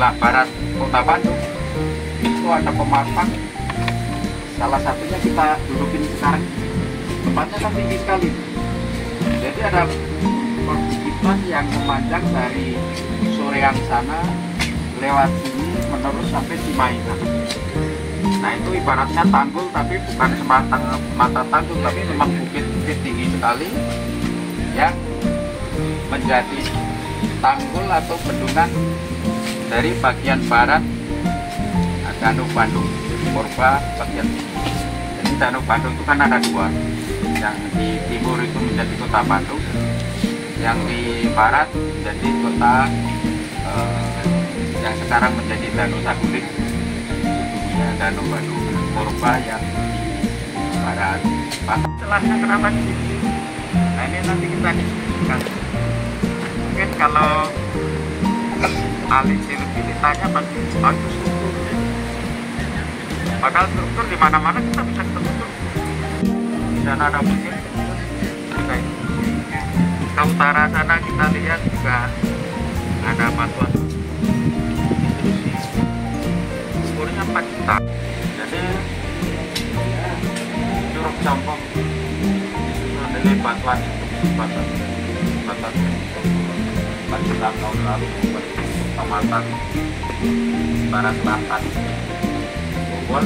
sebelah barat Kota Bandung itu ada pematang. Salah satunya kita dudukin sekarang, tempatnya kan tinggi sekali. Jadi ada perbukitan yang memanjang dari Soreang sana lewat sini menerus sampai Cimahi. Nah itu ibaratnya tanggul, tapi bukan semata mata tanggul, tapi memang bukit-bukit tinggi sekali yang menjadi tanggul atau bendungan dari bagian barat Danau Bandung, jadi Korba bagian. Jadi Danau Bandung itu kan ada dua, yang di timur itu menjadi Kota Bandung, yang di barat menjadi kota yang sekarang menjadi Danau Saguling. Ya, Danau Bandung Korba yang di barat. Celahnya kenapa di sini? Nah ini nanti kita diskusikan. Mungkin kalau ahli geologi ditanya pasti bagus strukturnya. Padahal struktur di mana-mana kita bisa ketemu. Dan ada bukit juga ini. Ke utara sana kita lihat juga ada batuan. Umurnya 4 juta. Jadi Curug Jompong menilai batuan itu batuan tahun lalu Pematang barat selatan Bogor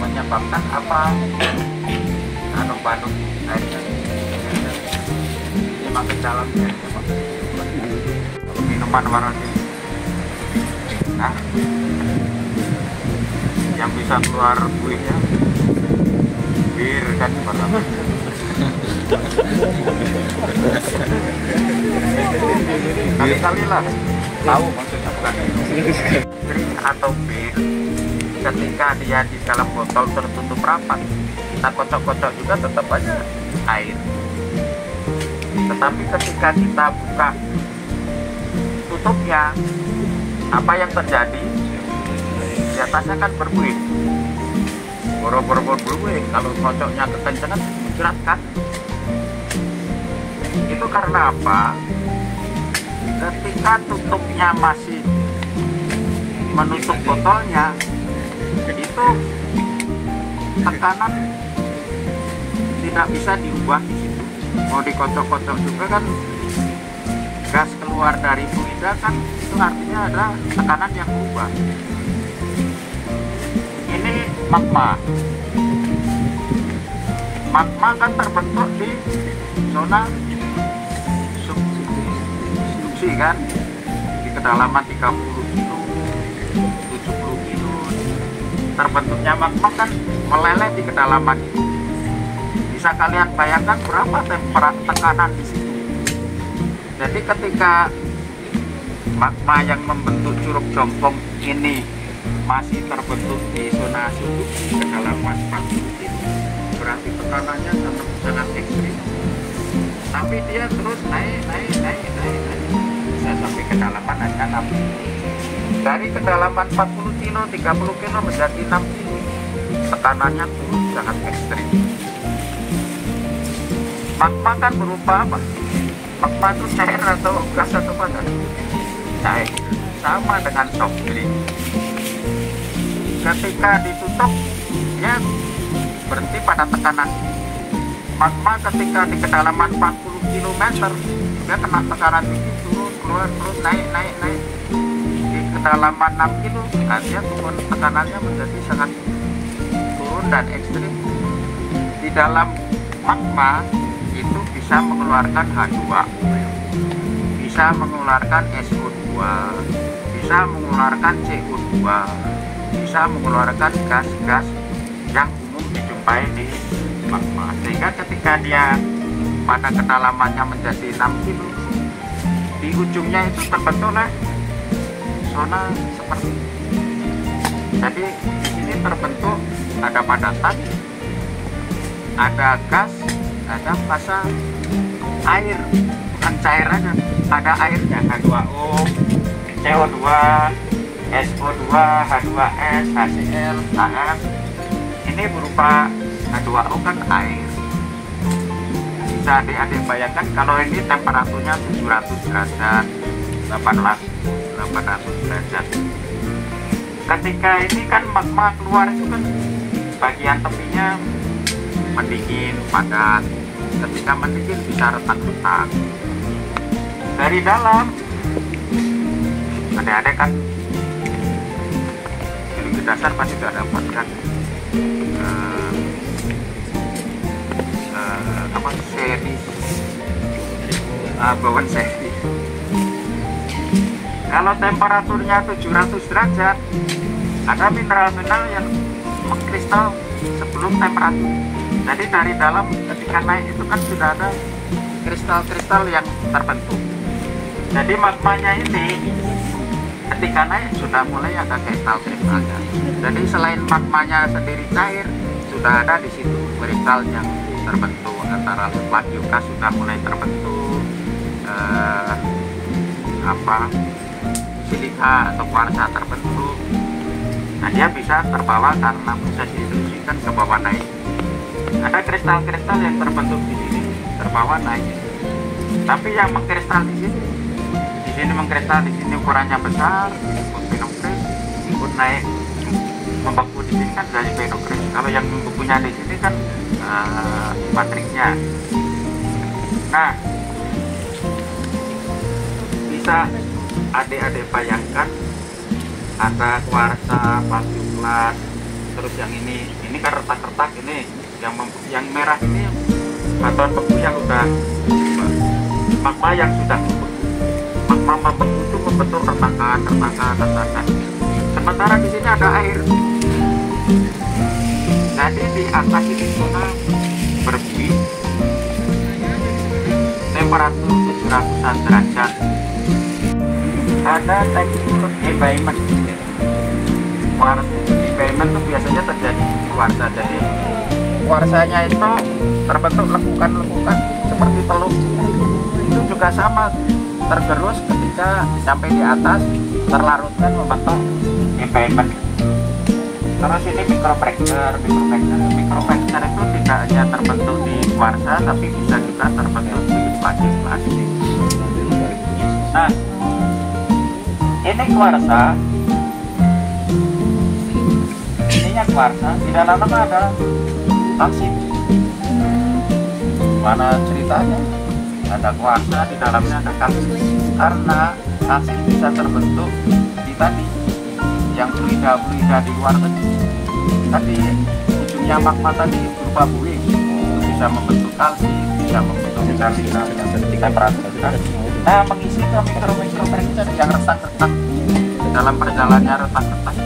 menyebabkan apa? Danau Bandung airnya ini makin dalam ya, minuman warna ini. Nah, yang bisa keluar buihnya bir kan warna kali-kali lah tahu maksudnya bukan drink atau bir. Ketika dia di dalam botol tertutup rapat, kita kocok-kocok juga tetap aja air. Tetapi ketika kita buka tutupnya, apa yang terjadi? Di atasnya kan berbuih, boro-boro berbuih. Kalau kocoknya kekencangan muncrat kan? Itu karena apa? Ketika tutupnya masih menutup botolnya, itu tekanan tidak bisa diubah di situ. Mau dikocok-kocok juga kan gas keluar dari fluida kan, itu artinya ada tekanan yang berubah. Ini magma. Magma kan terbentuk di zona subduksi kan, di kedalaman 30 kilo, 70 kilo. Terbentuknya magma kan meleleh di kedalaman itu. Bisa kalian bayangkan berapa tekanan di situ. Jadi ketika magma yang membentuk Curug Jompong ini masih terbentuk di zona subduksi kedalaman 40 kilo, berarti tekanannya sangat ekstrim. Tapi dia terus naik bisa sampai kedalaman hanya 6 kilo. Dari kedalaman 40 kilo, 30 kilo menjadi 6 kilo, tekanannya turun sangat ekstrim. Magma kan berupa apa? Magma itu cair atau gas atau panas? Cair. Sama dengan soft drink. Ketika ditutup, dia berhenti pada tekanan. Magma ketika di kedalaman 40 km, dia kena tekanan tinggi, turun, keluar, terus naik. Di kedalaman 6 kilo, nah dia turun, tekanannya menjadi sangat turun dan ekstrim. Di dalam magma itu bisa mengeluarkan H2, bisa mengeluarkan SO2, bisa mengeluarkan CO2, bisa mengeluarkan gas-gas yang umum dijumpai di magma. Sehingga ketika dia pada kedalamannya menjadi 6 kilo, di ujungnya itu terbentuklah zona seperti ini. Jadi di sini terbentuk ada padatan, ada gas, ada fase air, bukan cair aja, ada airnya, H2O, CO2, SO2, H2S, HCl, HF. Ini berupa H2O kan air. Bisa adik-adik bayangkan kalau ini temperaturnya 700 derajat, 800 800 derajat. Ketika ini kan magma keluar itu kan bagian tepinya mendingin, padat. Ketika mendingin bisa retak-retak. Dari dalam adik-adik kan di dasar pasti sudah dapatkan apa seri bawaan seri. Kalau temperaturnya 700 derajat, ada mineral-mineral yang mengkristal sebelum temperatur. Jadi dari dalam ketika naik itu kan sudah ada kristal-kristal yang terbentuk. Jadi magmanya ini ketika naik sudah mulai ada kristal-kristalnya. Jadi selain magmanya sendiri cair, sudah ada di situ kristal yang terbentuk, antara lemak juga sudah mulai terbentuk silika atau kuarsa terbentuk. Nah, dia bisa terbawa karena proses institusi kan ke bawah naik. Ada kristal-kristal yang terbentuk di sini terbawa naik. Tapi yang mengkristal di sini mengkristal, di sini ukurannya besar, ikut fenokris, ikut naik membeku di sini kan dari fenokris. Kalau yang membekunya di sini kan matriksnya. Nah, bisa adik-adik bayangkan ada kuarsa, pasiflat, terus yang ini kan retak-retak ini, yang merah ini batuan beku yang udah magma yang sudah magma membeku itu membentuk retakan. Sementara di sini ada air. Jadi di atas ini sudah berbui temperatur 700-an derajat. Ada tekstur embayment. Embayment itu biasanya terjadi di kuarsa. Jadi kuarsanya itu terbentuk lekukan-lekukan seperti teluk. Itu juga sama, tergerus ketika sampai di atas, terlarutkan membentuk embayment. Terus ini microfracture itu tidak hanya terbentuk di kuarsa, tapi bisa juga terbentuk di plastik. Nah, ini kuarsa, ininya kuarsa, di dalamnya ada kalsit. Mana ceritanya? Ada kuarsa, di dalamnya ada kalsit. Karena kalsit bisa terbentuk di tadi, yang fluida di luar tadi ujungnya magma tadi berupa buih, bisa membentuk kalsit, bisa membentuk mineralina dengan temperatur. Nah, mengisi ke microfracture yang retak-retak dalam perjalanannya retak-retak.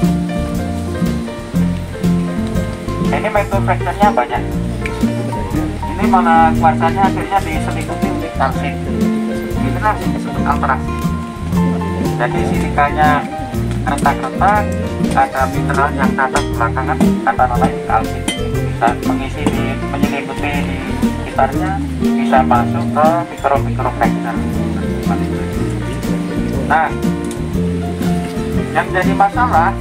Ini microfracture-nya banyak. Ini mana kuarsanya akhirnya diselimuti oleh kalsit. Ini lah disebut altraksi. Jadi silikanya retak-retak, ada mineral yang datang belakangan, kata lain kalsit, bisa mengisi menyelimuti di sekitarnya, bisa masuk ke microfracture. Nah, yang jadi masalah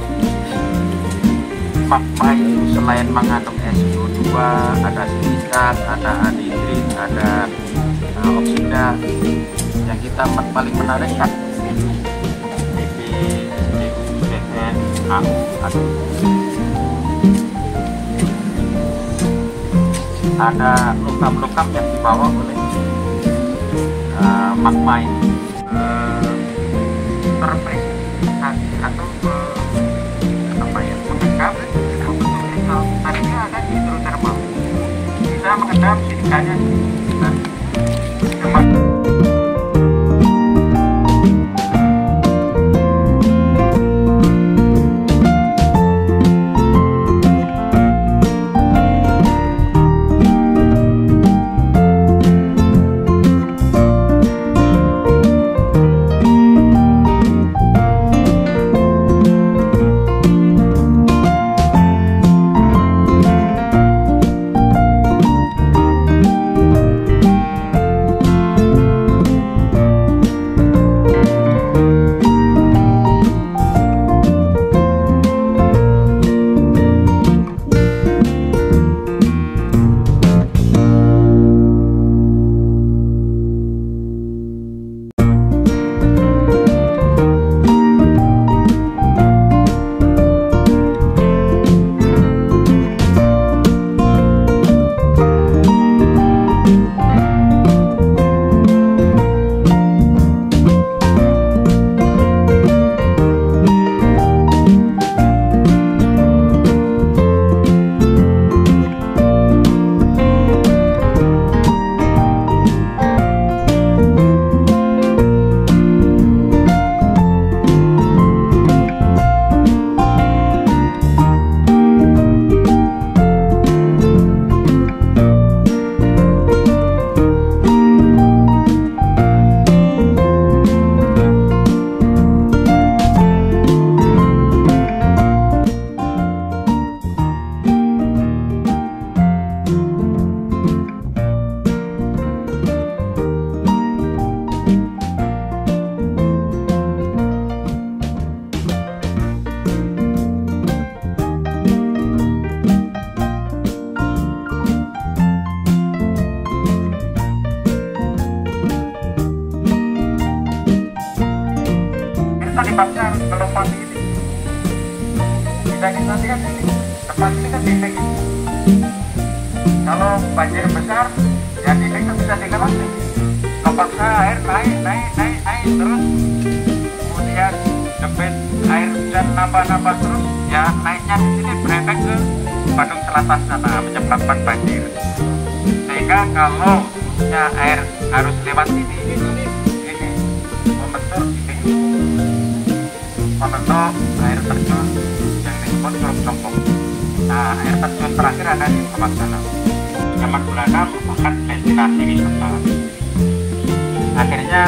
magma itu selain mengandung SO2, ada silikat, ada anhidrit, ada oksida. Yang kita paling menarik kan ada logam-logam yang dibawa oleh magma ini terpresentasi atau mengendap membentuk kristal. Tadinya ada hidrotermal, bisa mengendap silikanya. ternyata di baknya harus melewati ini. Kita kita lihat ini, tempat ini kan dinding. Kalau banjir besar, ya dinding itu bisa dilewati. Terpaksa air naik terus, kemudian debit air hujan nambah terus, ya naiknya di sini berefek ke Bandung Selatan sana, menyebabkan banjir. Sehingga kalau air harus lewat sini, ini membentuk air terjun yang disebut Curug Jompong. Nah, air terjun terakhir ada di tempat sana. Zaman Belanda merupakan destinasi wisata. Akhirnya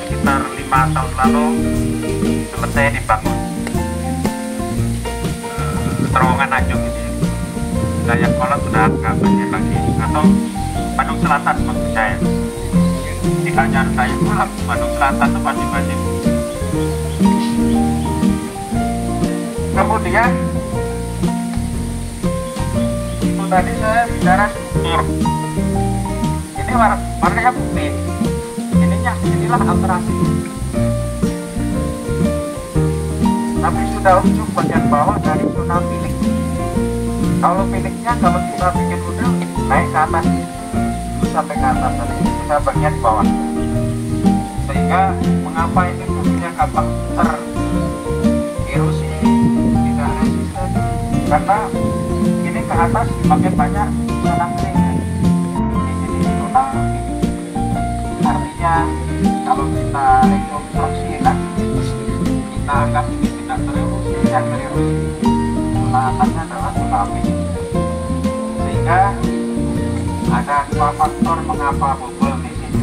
sekitar 5 tahun lalu selesai dibangun terowongan Anjung ini. Dayakolot sudah nggak banjir lagi, atau Bandung Selatan maksud saya. Jika nyari Dayakolot, Bandung Selatan itu pasti banjir. Kemudian itu tadi saya bicara struktur. Ini warnanya putih. Inilah alterasi. Tapi sudah ujung bagian bawah dari zona milik. Kalau miliknya, kalau kita bikin model naik ke atas sampai ke atas tadi, kita bagian bawah. Sehingga mengapa ini fungsinya gampang tererosi, tidak resisten? Karena ini ke atas makin banyak zona miliknya. Ini zona milik. Artinya kalau kita rekonstruksi lagi, kita anggap ini tidak tererosi, yang tererosi zona atasnya adalah zona milik. Sehingga ada dua faktor mengapa bobol di sini.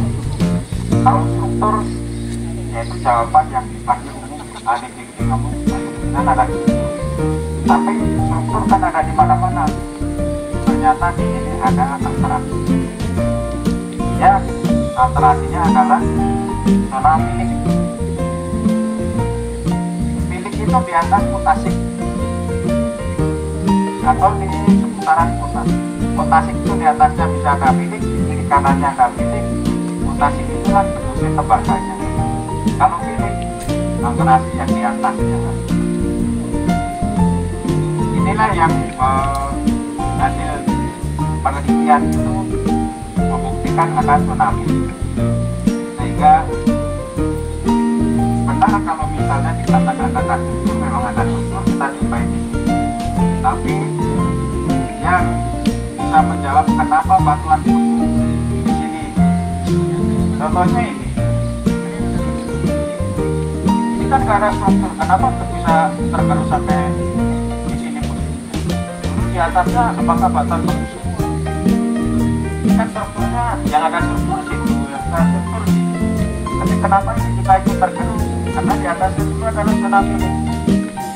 Kalau struktur, yaitu jawaban yang dipanggil umum, ahli fikih ngomong dan ada. Tapi struktur kan ada di mana-mana. Ternyata di sini ada alterasi. Ya, alterasinya adalah zona milik. Milik itu di atas mutasik atau di seputaran mutasik. Mutasik itu di atasnya bisa ada milik, di kanannya ada milik. Mutasik itu kan bentuknya tembaganya. Kalau milik, alterasi yang di atasnya. Inilah yang hasil penelitian itu membuktikan ada zona milik. Sehingga benar kalau misalnya dikatakan ada struktur, memang ada struktur, kita jumpai ini. Tapi yang bisa menjawab kenapa batuan di sini, contohnya ini kan nggak ada struktur, kenapa bisa tergerus sampai di sini pun? Dulu di atasnya apakah batuan bagus semua? Kan strukturnya yang ada struktur situ, yang ada struktur situ. Tapi kenapa ini kita ikut tergerus? Karena di atas itu adalah zona milik,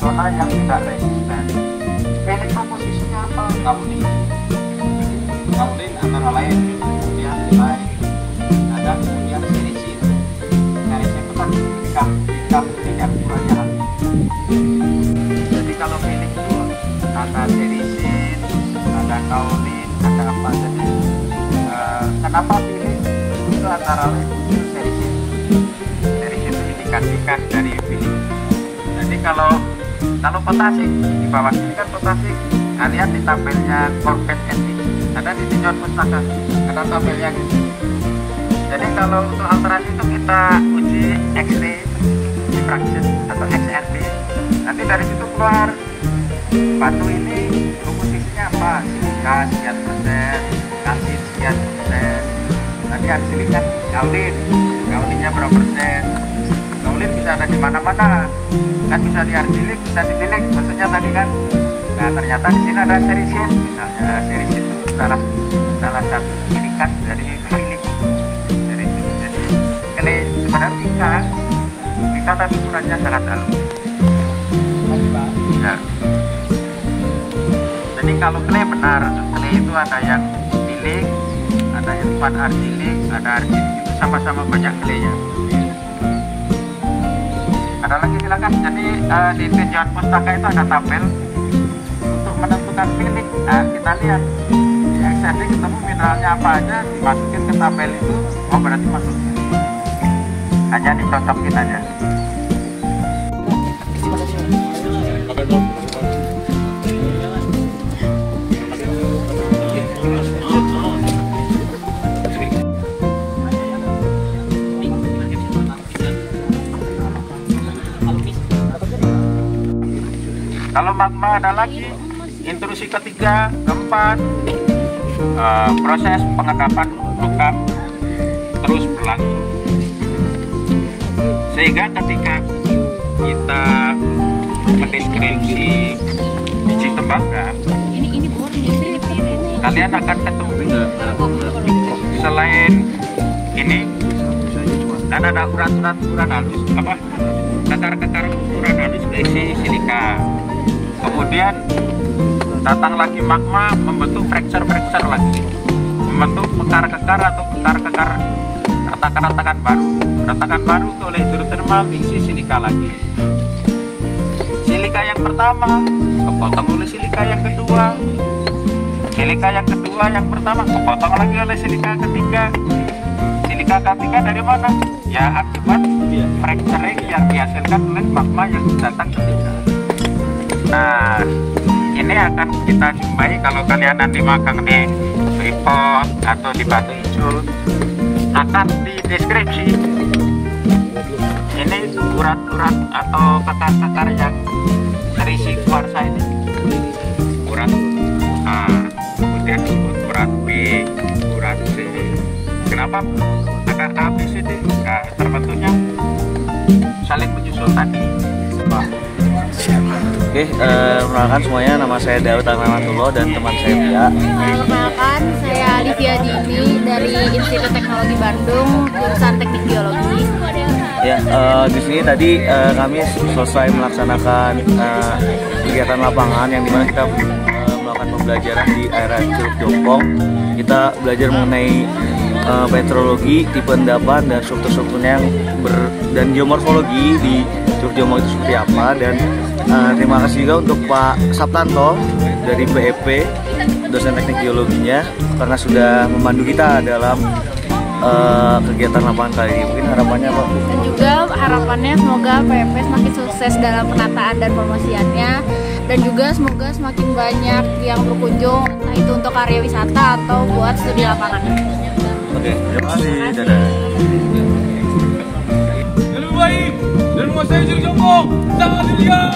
zona yang tidak resisten. Milik komposisinya apa? Kaulin antara lain, kemudian nilai ada, kemudian serisin. Serisin itu kan yang ukurannya. Jadi kalau milik itu ada serisin, ada kaulin, ada apa. Jadi kenapa milik itu antara lain serisin? Serisin itu indikasikan dari milik. Jadi kalau potasik di bawah sini kan potasik, lihat di tabelnya Corbett ND, ada di tinjauan pustaka, ada tabelnya gitu. Jadi kalau untuk alterasi itu kita uji X-ray diffraction atau XRD. Nanti dari situ keluar batu ini komposisinya apa, silika sekian persen, kalsit sekian persen. Nanti arsiliknya kaulinnya berapa persen. Kaulin bisa ada di mana-mana, kan bisa di arsilik, bisa di tilik, maksudnya tadi kan. Nah ternyata di sini ada serisin, misalnya serisin itu salah satu silikat dari milik. Jadi kele sebenarnya kita tapi ukurannya sangat halus. Ya. Jadi kalau kele benar, kele itu ada yang milik, ada yang bukan arsilik, ada arsilik itu sama-sama banyak kelenya. Ada lagi silakan. Jadi di tinjauan pustaka itu ada tabel untuk menentukan milik. Nah, kita lihat di XRD ketemu mineralnya apa aja, dimasukin ke tabel itu, oh berarti masuknya. hanya dicocokin aja. Kalau magma ada lagi intrusi ketiga, keempat, proses pengendapan logam terus berlangsung. Sehingga ketika kita mendeskripsi biji tembaga, kalian akan ketemu selain ini dan ada urat-urat halus, kekar-kekar urat halus berisi silika. Kemudian datang lagi magma membentuk fracture lagi, membentuk kekar-kekar atau kekar-kekar retakan-retakan baru. Retakan baru itu oleh hidrotermal diisi silika lagi. Silika yang pertama kepotong oleh silika yang kedua. Silika yang kedua yang pertama kepotong lagi oleh silika ketiga. Silika ketiga dari mana? Ya akibat fracturing yang dihasilkan oleh magma yang datang ketiga. Nah, ini akan kita jumpai kalau kalian nanti magang di Freeport atau di Batu Hijau, akan dideskripsi. Ini urat-urat atau kekar-kekar yang terisi kuarsa ini. Urat A, kemudian disebut urat B, urat C. Kenapa kekar A, B, C, D? Nah, terbentuknya saling menyusul tadi. Oke, perkenalkan semuanya, nama saya Daud Ahmadullah dan teman saya Tia. Perkenalkan, saya Livia Dini dari Institut Teknologi Bandung, jurusan Teknik Geologi. Ya, di sini tadi kami selesai melaksanakan kegiatan lapangan yang dimana kita melakukan pembelajaran di area Curug Jompong. Kita belajar mengenai petrologi, tipe endapan dan struktur-strukturnya dan geomorfologi di Curug Jompong itu seperti apa. Dan terima kasih juga untuk Pak Saptanto dari PEP, dosen teknik geologinya, karena sudah memandu kita dalam kegiatan lapangan kali ini. Mungkin harapannya Pak? Dan juga harapannya semoga PEP semakin sukses dalam penataan dan promosiannya, dan juga semoga semakin banyak yang berkunjung, entah itu untuk karya wisata atau buat studi lapangan. Oke, terima kasih. Dadah. Yang lebih baik dan menguasai Curug Jompong, sangat dilihat.